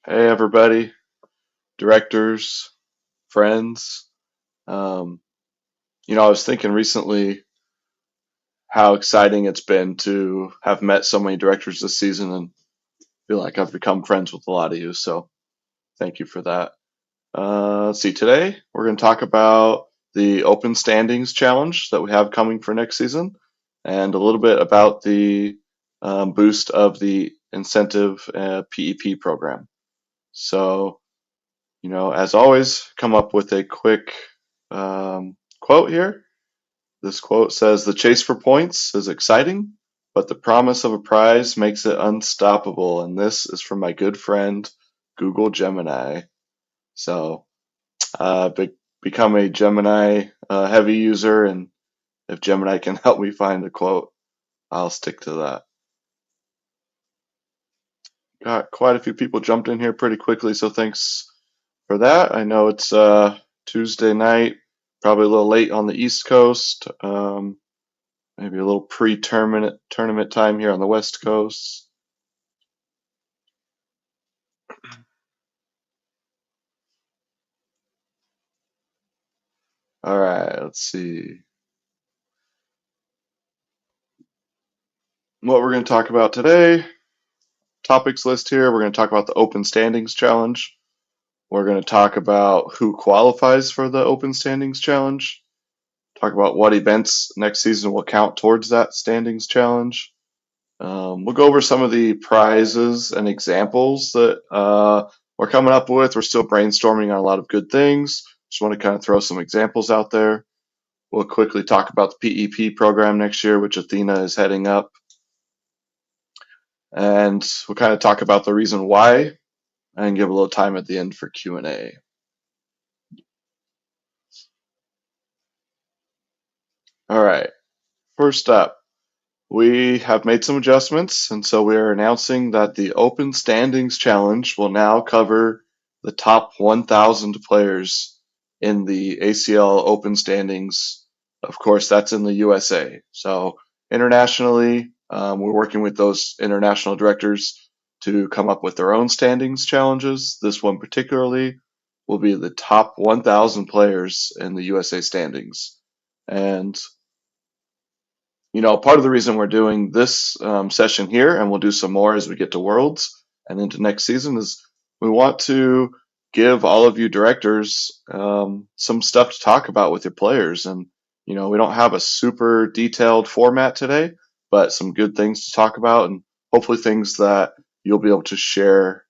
Hey, everybody, directors, friends. Um, I was thinking recently how exciting it's been to have met so many directors this season and feel like I've become friends with a lot of you. So thank you for that. Let's see, today we're going to talk about the Open Standings Challenge that we have coming for next season and a little bit about the boost of the incentive PEP program. So, as always, come up with a quick quote here. This quote says, "The chase for points is exciting, but the promise of a prize makes it unstoppable." And this is from my good friend, Google Gemini. So, become a Gemini heavy user, and if Gemini can help me find a quote, I'll stick to that. Got quite a few people jumped in here pretty quickly, so thanks for that. I know it's Tuesday night, probably a little late on the East Coast. Maybe a little pre-tournament time here on the West Coast. All right, let's see what we're going to talk about today. Topics list here. We're going to talk about the Open Standings Challenge. We're going to talk about who qualifies for the Open Standings Challenge. Talk about what events next season will count towards that Standings Challenge. We'll go over some of the prizes and examples that we're coming up with. We're still brainstorming on a lot of good things. Just want to kind of throw some examples out there. We'll quickly talk about the PEP program next year, which Athena is heading up. And we'll kind of talk about the reason why and give a little time at the end for Q&A. All right, first up, we have made some adjustments, and so we are announcing that the Open Standings Challenge will now cover the top 1,000 players in the ACL Open Standings. Of course, that's in the USA. So internationally, we're working with those international directors to come up with their own standings challenges. This one particularly will be the top 1,000 players in the USA standings. And part of the reason we're doing this session here, and we'll do some more as we get to Worlds and into next season, is we want to give all of you directors some stuff to talk about with your players. And, we don't have a super detailed format today, but some good things to talk about and hopefully things that you'll be able to share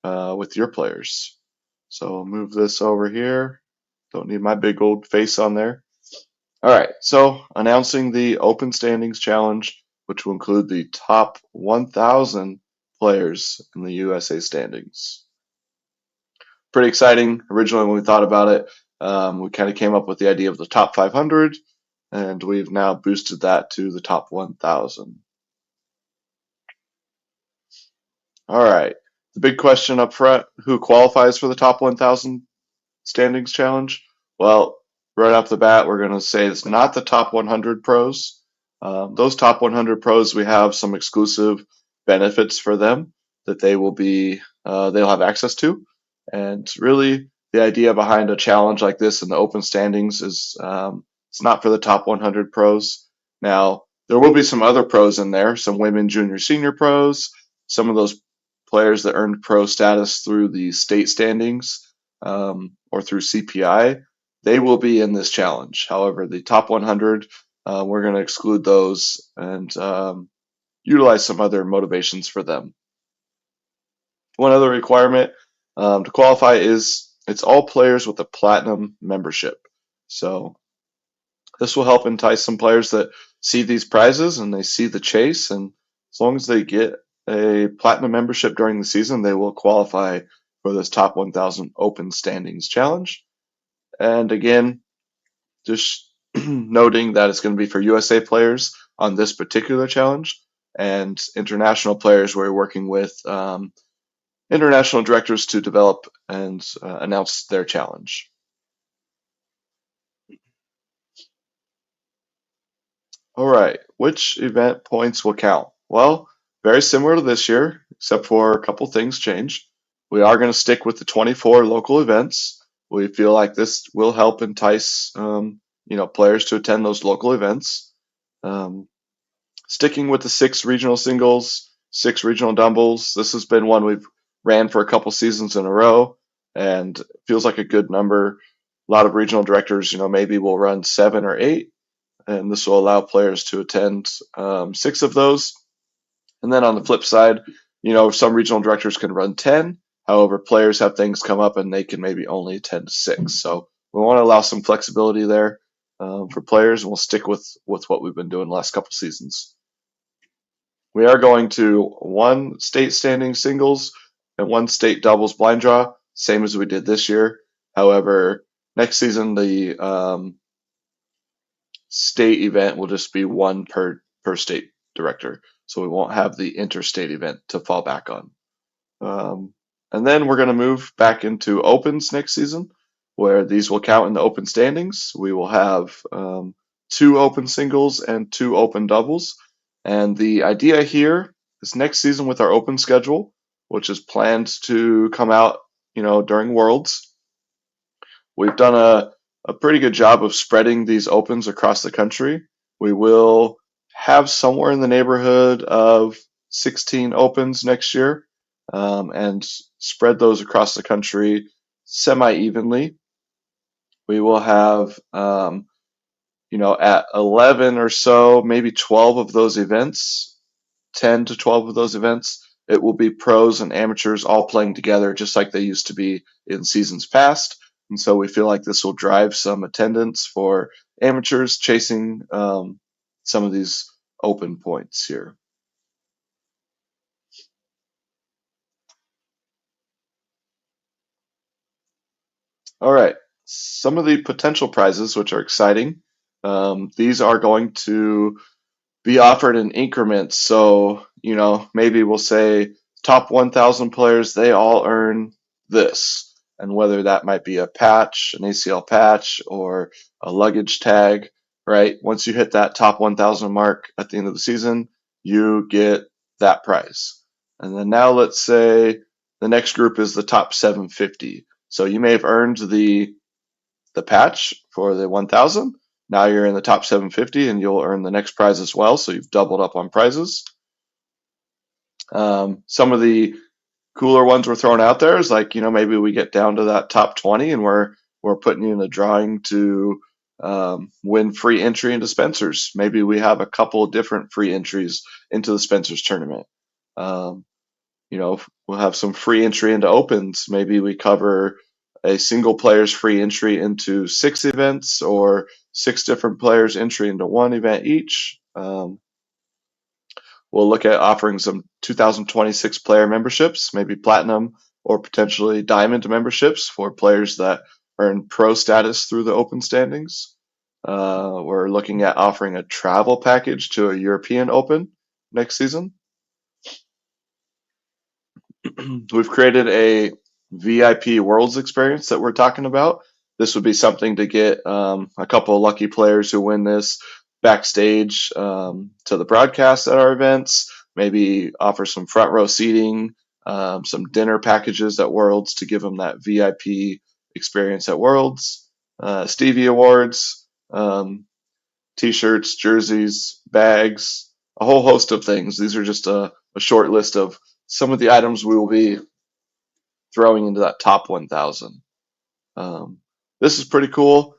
with your players. So I'll move this over here. Don't need my big old face on there. All right, so announcing the Open Standings Challenge, which will include the top 1,000 players in the USA standings. Pretty exciting. Originally, when we thought about it, we kind of came up with the idea of the top 500, and we've now boosted that to the top 1,000. All right, the big question up front, who qualifies for the top 1,000 standings challenge? Well, right off the bat, we're going to say it's not the top 100 pros. Those top 100 pros, we have some exclusive benefits for them that they'll have access to. And really, the idea behind a challenge like this in the open standings is it's not for the top 100 pros. Now, there will be some other pros in there, some women junior senior pros, some of those players that earned pro status through the state standings or through CPI, they will be in this challenge. However, the top 100, we're going to exclude those and utilize some other motivations for them. One other requirement to qualify is it's all players with a platinum membership. So this will help entice some players that see these prizes and they see the chase, and as long as they get a platinum membership during the season, they will qualify for this top 1,000 open standings challenge. And again, just noting that it's going to be for USA players on this particular challenge, and international players we're working with international directors to develop and announce their challenge. All right, which event points will count? Well, very similar to this year, except for a couple things changed. We are going to stick with the 24 local events. We feel like this will help entice players to attend those local events. Um, Sticking with the 6 regional singles, 6 regional doubles. This has been one we've ran for a couple seasons in a row, and feels like a good number. A lot of regional directors, maybe will run 7 or 8, and this will allow players to attend 6 of those. And then on the flip side, some regional directors can run 10. However, players have things come up and they can maybe only attend 6. So we want to allow some flexibility there for players, and we'll stick with what we've been doing the last couple seasons. We are going to 1 state standing singles and 1 state doubles blind draw, same as we did this year. However, next season the state event will just be one per state director, so we won't have the interstate event to fall back on. And then we're going to move back into opens next season, where these will count in the open standings. We will have 2 open singles and 2 open doubles. And the idea here is next season with our open schedule, which is planned to come out, during Worlds. We've done a pretty good job of spreading these opens across the country. We will have somewhere in the neighborhood of 16 opens next year, and spread those across the country semi-evenly. We will have, at 11 or so, maybe 12 of those events, 10 to 12 of those events, it will be pros and amateurs all playing together just like they used to be in seasons past. And so we feel like this will drive some attendance for amateurs chasing some of these open points here. All right, some of the potential prizes, which are exciting. These are going to be offered in increments. So, maybe we'll say top 1,000 players, they all earn this. And whether that might be a patch, an ACL patch, or a luggage tag, right? Once you hit that top 1,000 mark at the end of the season, you get that prize. And then now let's say the next group is the top 750. So you may have earned the patch for the 1,000. Now you're in the top 750 and you'll earn the next prize as well. So you've doubled up on prizes. Some of the cooler ones we're throwing out there is like, maybe we get down to that top 20 and we're putting you in a drawing to win free entry into Spencer's. Maybe we have a couple of different free entries into the Spencer's tournament. We'll have some free entry into opens. Maybe we cover a single player's free entry into 6 events, or 6 different players' entry into 1 event each. We'll look at offering some 2026 player memberships, maybe platinum or potentially diamond memberships for players that earn pro status through the open standings. We're looking at offering a travel package to a European Open next season. We've created a VIP Worlds experience that we're talking about. This would be something to get a couple of lucky players who win this backstage to the broadcast at our events, maybe offer some front row seating, some dinner packages at Worlds to give them that VIP experience at Worlds, Stevie Awards, t-shirts, jerseys, bags, a whole host of things. These are just a short list of some of the items we will be throwing into that top 1,000. This is pretty cool,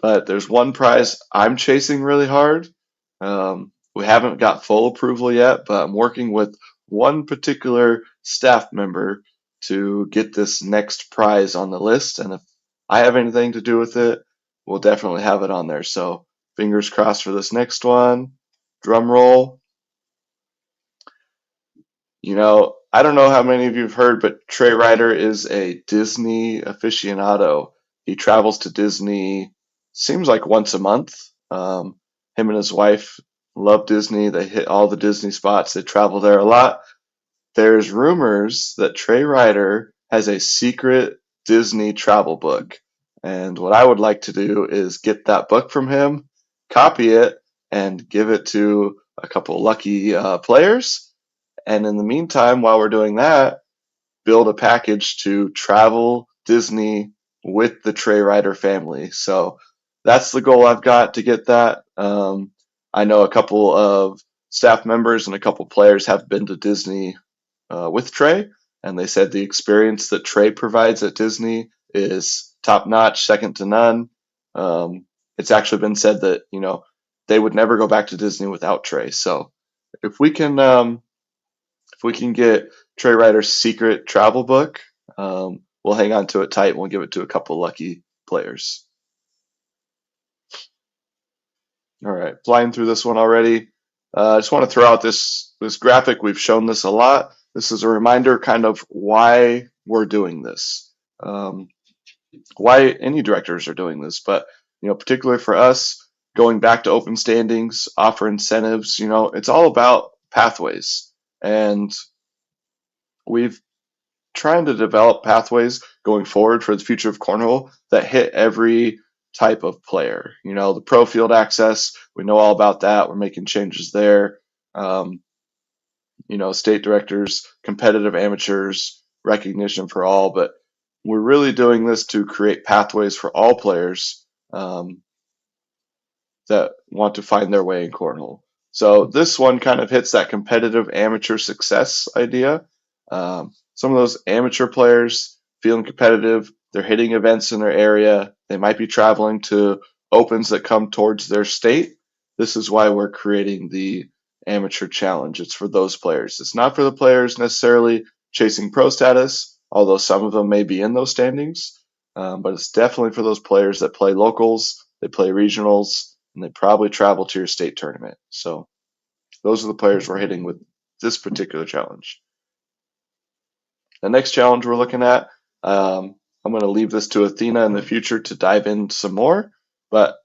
but there's one prize I'm chasing really hard. We haven't got full approval yet, but I'm working with one particular staff member to get this next prize on the list. And if I have anything to do with it, we'll definitely have it on there. So fingers crossed for this next one. Drum roll. I don't know how many of you have heard, but Trey Ryder is a Disney aficionado. He travels to Disney, seems like once a month. Him and his wife love Disney. They hit all the Disney spots. They travel there a lot. There's rumors that Trey Ryder has a secret Disney travel book. And what I would like to do is get that book from him, copy it, and give it to a couple lucky players. And in the meantime, while we're doing that, build a package to travel Disney with the Trey Rider family. So that's the goal I've got to get that. I know a couple of staff members and a couple players have been to Disney with Trey, and they said the experience that Trey provides at Disney is top notch, second to none. It's actually been said that they would never go back to Disney without Trey. So if we can get Trey Ryder's secret travel book, we'll hang on to it tight and we'll give it to a couple lucky players. All right, flying through this one already. I just want to throw out this graphic. We've shown this a lot. This is a reminder kind of why we're doing this, why any directors are doing this, but particularly for us, going back to open standings, offer incentives. It's all about pathways, and we've trying to develop pathways going forward for the future of cornhole that hit every type of player. The pro field access, we know all about that. We're making changes there. Um, State directors, competitive amateurs, recognition for all, but we're really doing this to create pathways for all players that want to find their way in cornhole. So this one kind of hits that competitive amateur success idea. Some of those amateur players feeling competitive, they're hitting events in their area. They might be traveling to opens that come towards their state. This is why we're creating the amateur challenge. It's for those players. It's not for the players necessarily chasing pro status, although some of them may be in those standings. But it's definitely for those players that play locals, they play regionals, and they probably travel to your state tournament. So those are the players we're hitting with this particular challenge. The next challenge we're looking at, I'm going to leave this to Athena in the future to dive in some more, but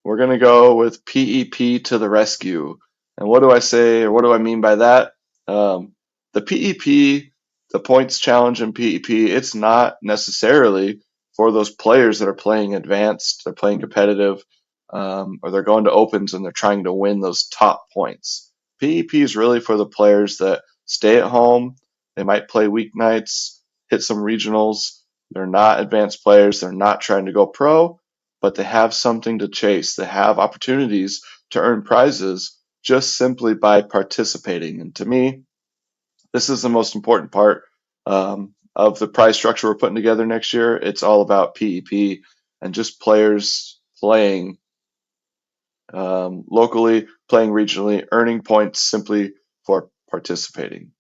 we're going to go with PEP to the rescue. And what do I say, or what do I mean by that? The PEP, the points challenge in PEP, it's not necessarily for those players that are playing advanced, they're playing competitive, or they're going to opens and they're trying to win those top points. PEP is really for the players that stay at home, they might play weeknights, hit some regionals, they're not advanced players, they're not trying to go pro, but they have something to chase. They have opportunities to earn prizes just simply by participating. And to me, this is the most important part of the prize structure we're putting together next year. It's all about PEP and just players playing locally, playing regionally, earning points simply for participating.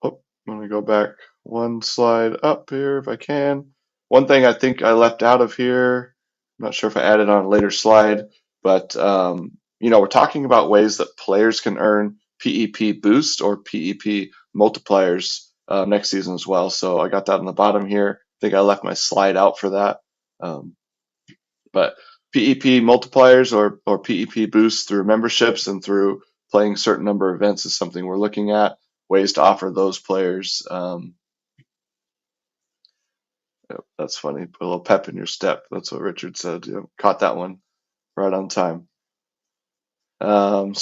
Oh, I'm going to go back one slide up here if I can. One thing I think I left out of here, I'm not sure if I added on a later slide, but we're talking about ways that players can earn PEP boost or PEP multipliers next season as well. So I got that on the bottom here. I think I left my slide out for that. But PEP multipliers or PEP boosts through memberships and through playing a certain number of events is something we're looking at. Ways to offer those players. That's funny. Put a little pep in your step. That's what Richard said. Caught that one right on time. So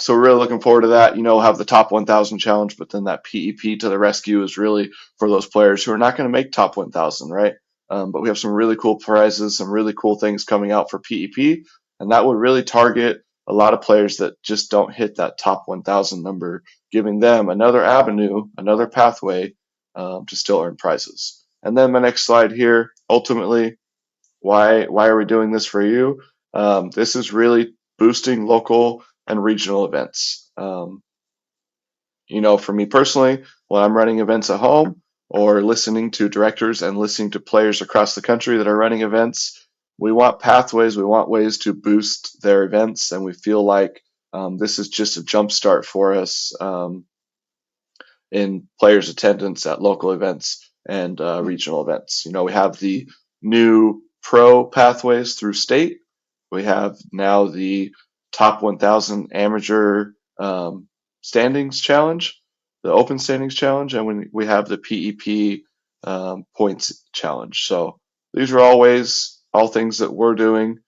we're really looking forward to that. Have the top 1,000 challenge, but then that PEP to the rescue is really for those players who are not going to make top 1,000, right? But we have some really cool prizes, some really cool things coming out for PEP, and that would really target a lot of players that just don't hit that top 1,000 number, giving them another avenue, another pathway to still earn prizes. And then my next slide here, ultimately, why are we doing this for you? This is really boosting local and regional events. For me personally, when I'm running events at home or listening to directors and listening to players across the country that are running events, we want pathways, we want ways to boost their events, and we feel like this is just a jumpstart for us in players' attendance at local events and regional events. We have the new pro pathways through state. We have now the top 1,000 amateur standings challenge, the open standings challenge, and we have the PEP points challenge. So these are all things that we're doing,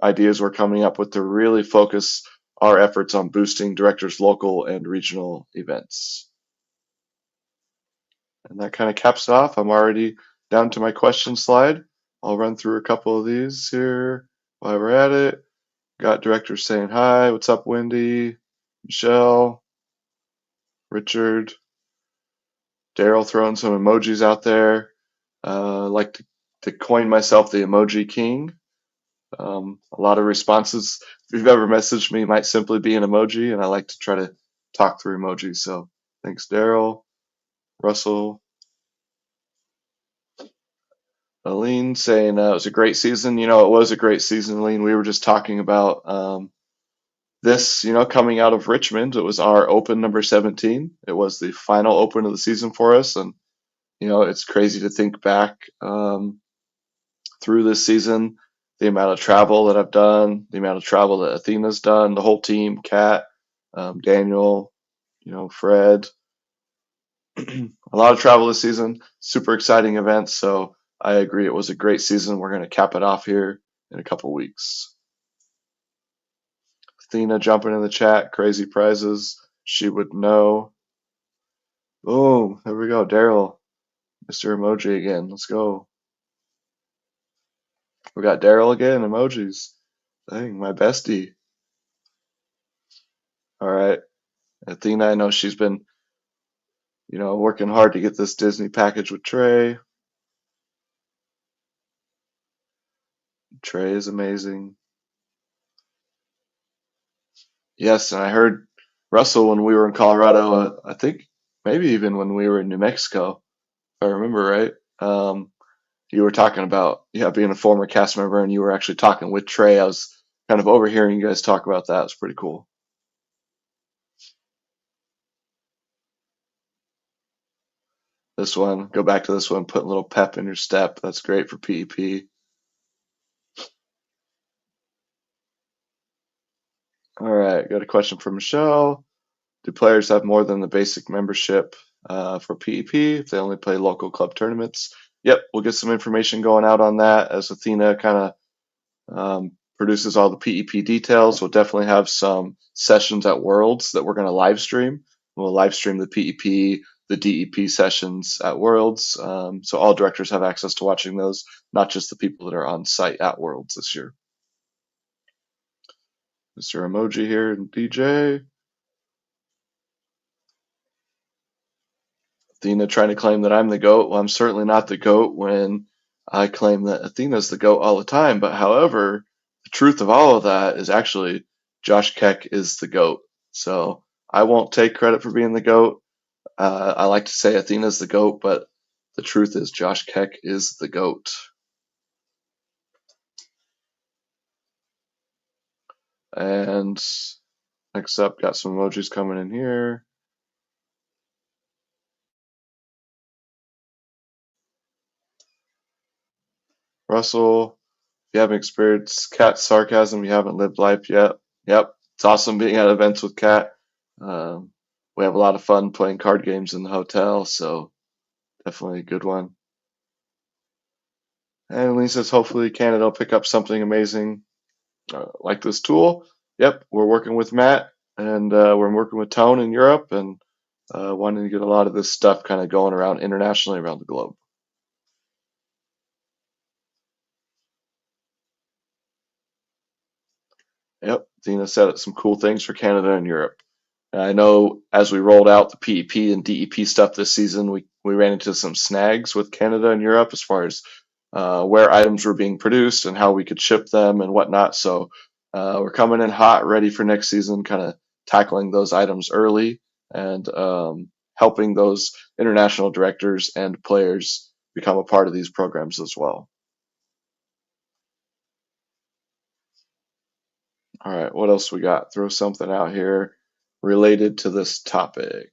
ideas we're coming up with to really focus our efforts on boosting directors' local and regional events. And that kind of caps it off. I'm already down to my question slide. I'll run through a couple of these here while we're at it. Got directors saying hi. What's up, Wendy? Michelle, Richard, Daryl throwing some emojis out there. Like to coin myself the emoji king. A lot of responses, if you've ever messaged me, might simply be an emoji, and I like to try to talk through emojis. So thanks, Daryl, Russell, Aline saying it was a great season. It was a great season, Aline. We were just talking about this, coming out of Richmond. It was our open number 17. It was the final open of the season for us, and it's crazy to think back through this season, the amount of travel that I've done, the amount of travel that Athena's done, the whole team, Kat, Daniel, Fred, a lot of travel this season, super exciting events. So I agree, it was a great season. We're going to cap it off here in a couple weeks. Athena jumping in the chat, crazy prizes. She would know. Boom, there we go. Daryl, Mr. Emoji again. Let's go. We got Daryl again, emojis. Dang, my bestie. All right. Athena, I know she's been, working hard to get this Disney package with Trey. Trey is amazing. Yes, and I heard Russell when we were in Colorado, I think maybe even when we were in New Mexico, if I remember right. You were talking about, being a former cast member, and you were actually talking with Trey. I was kind of overhearing you guys talk about that. It was pretty cool. This one, go back to this one, put a little pep in your step. That's great for PEP. All right, got a question from Michelle. Do players have more than the basic membership for PEP if they only play local club tournaments? Yep, we'll get some information going out on that as Athena kind of produces all the PEP details. We'll definitely have some sessions at Worlds that we're going to live stream. We'll live stream the PEP, the DEP sessions at Worlds. So all directors have access to watching those, not just the people that are on site at Worlds this year. Mr. Emoji here and DJ. Athena trying to claim that I'm the GOAT. Well, I'm certainly not the GOAT when I claim that Athena's the GOAT all the time. But however, the truth of all of that is actually Josh Keck is the GOAT. So I won't take credit for being the GOAT. I like to say Athena's the GOAT, but the truth is Josh Keck is the GOAT. And next up, got some emojis coming in here. Russell, if you haven't experienced Kat's sarcasm, you haven't lived life yet. Yep, it's awesome being at events with Kat. We have a lot of fun playing card games in the hotel, so definitely a good one. And Lee says hopefully Canada will pick up something amazing like this tool. Yep, we're working with Matt and we're working with Tone in Europe and wanting to get a lot of this stuff kind of going around internationally around the globe. Yep, Dina said some cool things for Canada and Europe. And I know as we rolled out the PEP and DEP stuff this season, we ran into some snags with Canada and Europe as far as where items were being produced and how we could ship them and whatnot. So we're coming in hot, ready for next season, kind of tackling those items early and helping those international directors and players become a part of these programs as well. All right, what else we got? Throw something out here related to this topic.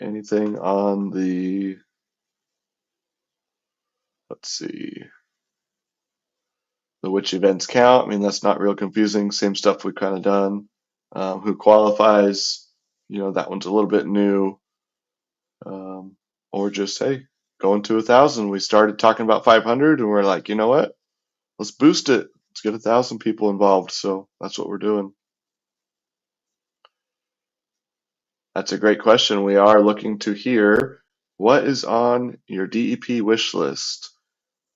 Anything on the, let's see, the which events count? I mean, that's not real confusing. Same stuff we've kind of done. Who qualifies? That one's a little bit new. Or just, hey, going to 1,000. We started talking about 500, and we're like, you know what? Let's boost it. Let's get 1,000 people involved. So that's what we're doing. That's a great question. We are looking to hear what is on your DEP wish list.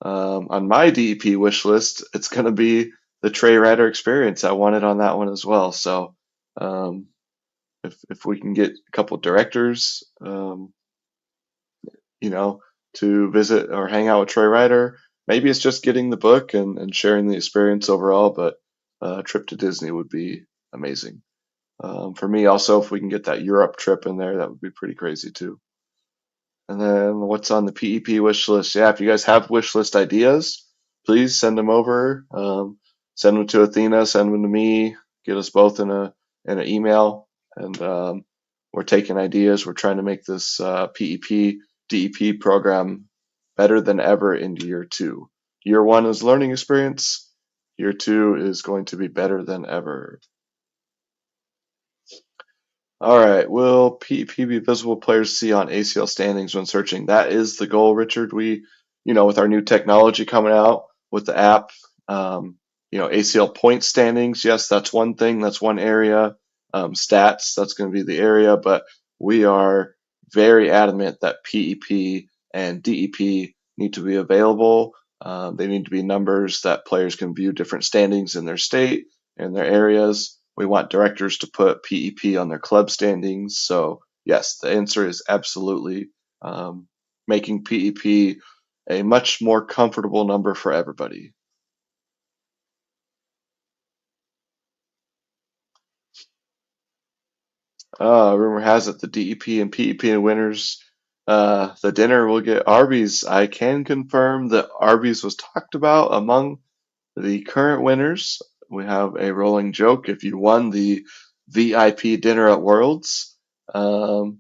On my DEP wish list, it's going to be the Trey Rider experience. I want it on that one as well. So um, if we can get a couple directors, you know, to visit or hang out with Trey Rider, maybe it's just getting the book and sharing the experience overall. But a trip to Disney would be amazing. For me, also, if we can get that Europe trip in there, that would be pretty crazy too. And then what's on the PEP wish list? Yeah, if you guys have wish list ideas, please send them over. Send them to Athena, send them to me, get us both in an email, and we're taking ideas. We're trying to make this PEP DEP program better than ever into year two. Year one is learning experience. Year two is going to be better than ever. All right. Will PEP be visible players see on ACL standings when searching? That is the goal, Richard. With our new technology coming out with the app, ACL point standings. Yes, that's one thing. That's one area. Stats. That's going to be the area. But we are very adamant that PEP and DEP need to be available. They need to be numbers that players can view different standings in their state and their areas. We want directors to put PEP on their club standings. So, yes, the answer is absolutely making PEP a much more comfortable number for everybody. Rumor has it the DEP and PEP winners, the dinner will get Arby's. I can confirm that Arby's was talked about among the current winners. We have a rolling joke. If you won the VIP dinner at Worlds, um,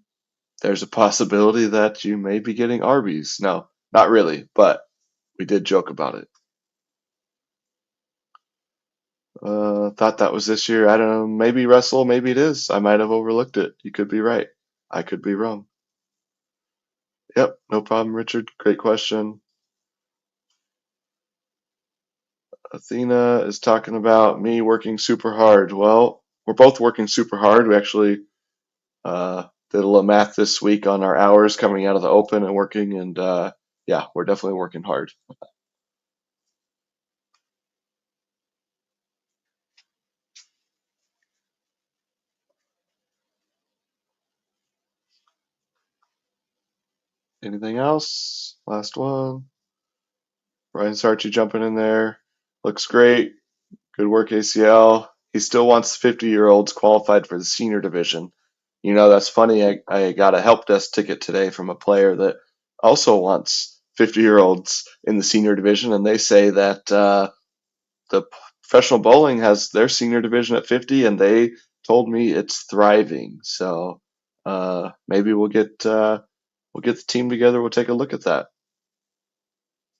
there's a possibility that you may be getting Arby's. No, not really, but we did joke about it. Thought that was this year. I don't know. Maybe Russell, maybe it is. I might have overlooked it. You could be right. I could be wrong. Yep, no problem, Richard. Great question. Athena is talking about me working super hard. Well, we're both working super hard. We actually did a little math this week on our hours coming out of the open and working, and yeah, we're definitely working hard. Anything else? Last one. Ryan Sarchi jumping in there. Looks great. Good work, ACL. He still wants 50-year-olds qualified for the senior division. That's funny. I got a help desk ticket today from a player that also wants 50-year-olds in the senior division, and they say that the professional bowling has their senior division at 50, and they told me it's thriving. So maybe we'll get the team together. We'll take a look at that.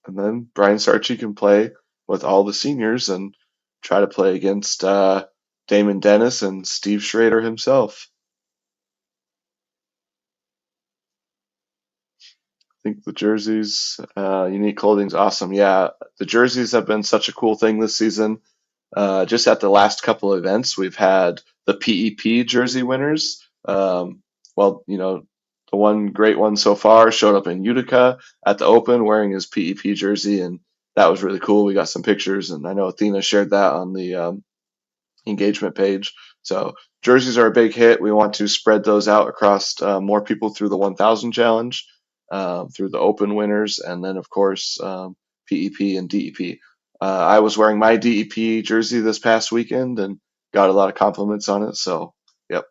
And then Brian Sarchi can play with all the seniors and try to play against Damon Dennis and Steve Schrader himself. I think the jerseys, unique clothing's awesome. Yeah, the jerseys have been such a cool thing this season. Just at the last couple of events, we've had the PEP jersey winners. Well, the one great one so far showed up in Utica at the Open wearing his PEP jersey, and that was really cool. We got some pictures, and I know Athena shared that on the engagement page. So jerseys are a big hit. We want to spread those out across more people through the 1,000 challenge, through the Open winners, and then of course PEP and DEP. I was wearing my DEP jersey this past weekend and got a lot of compliments on it. So, yep.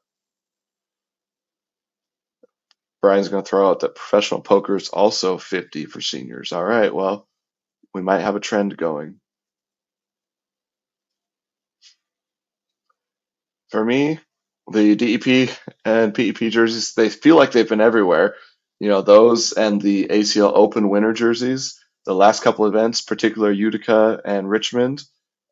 Brian's going to throw out that professional poker is also 50 for seniors. All right, well, we might have a trend going. For me, the DEP and PEP jerseys, they feel like they've been everywhere. Those and the ACL Open winter jerseys, the last couple events, particular Utica and Richmond,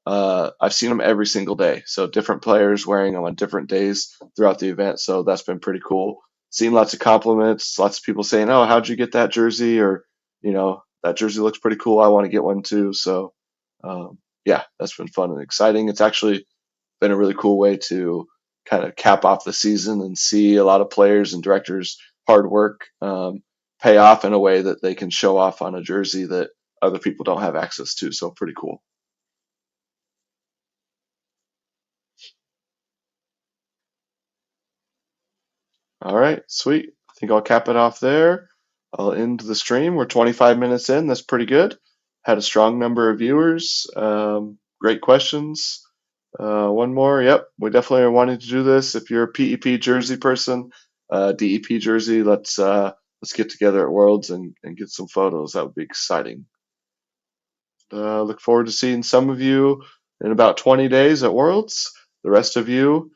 I've seen them every single day. So different players wearing them on different days throughout the event. So that's been pretty cool. Seen lots of compliments, lots of people saying, "Oh, how'd you get that jersey?" Or that jersey looks pretty cool. I want to get one too. So, yeah, that's been fun and exciting. It's actually been a really cool way to kind of cap off the season and see a lot of players and directors' hard work pay off in a way that they can show off on a jersey that other people don't have access to. So, pretty cool. All right, sweet. I think I'll cap it off there. I'll end the stream. We're 25 minutes in. That's pretty good. Had a strong number of viewers. Great questions. One more. Yep, we definitely are wanting to do this. If you're a PEP jersey person, DEP jersey, let's get together at Worlds and get some photos. That would be exciting. Look forward to seeing some of you in about 20 days at Worlds. The rest of you,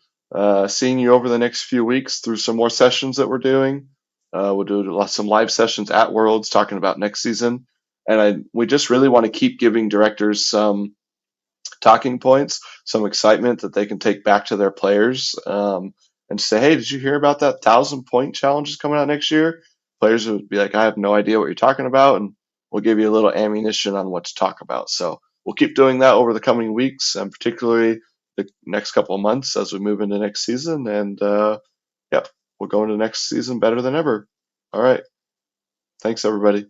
seeing you over the next few weeks through some more sessions that we're doing. We'll do some live sessions at Worlds talking about next season. And we just really want to keep giving directors some talking points, some excitement that they can take back to their players, and say, hey, did you hear about that 1,000 point challenge is coming out next year? Players would be like, I have no idea what you're talking about, and we'll give you a little ammunition on what to talk about. So we'll keep doing that over the coming weeks, and particularly the next couple of months as we move into next season. And yep, we'll go into next season better than ever. All right. Thanks, everybody.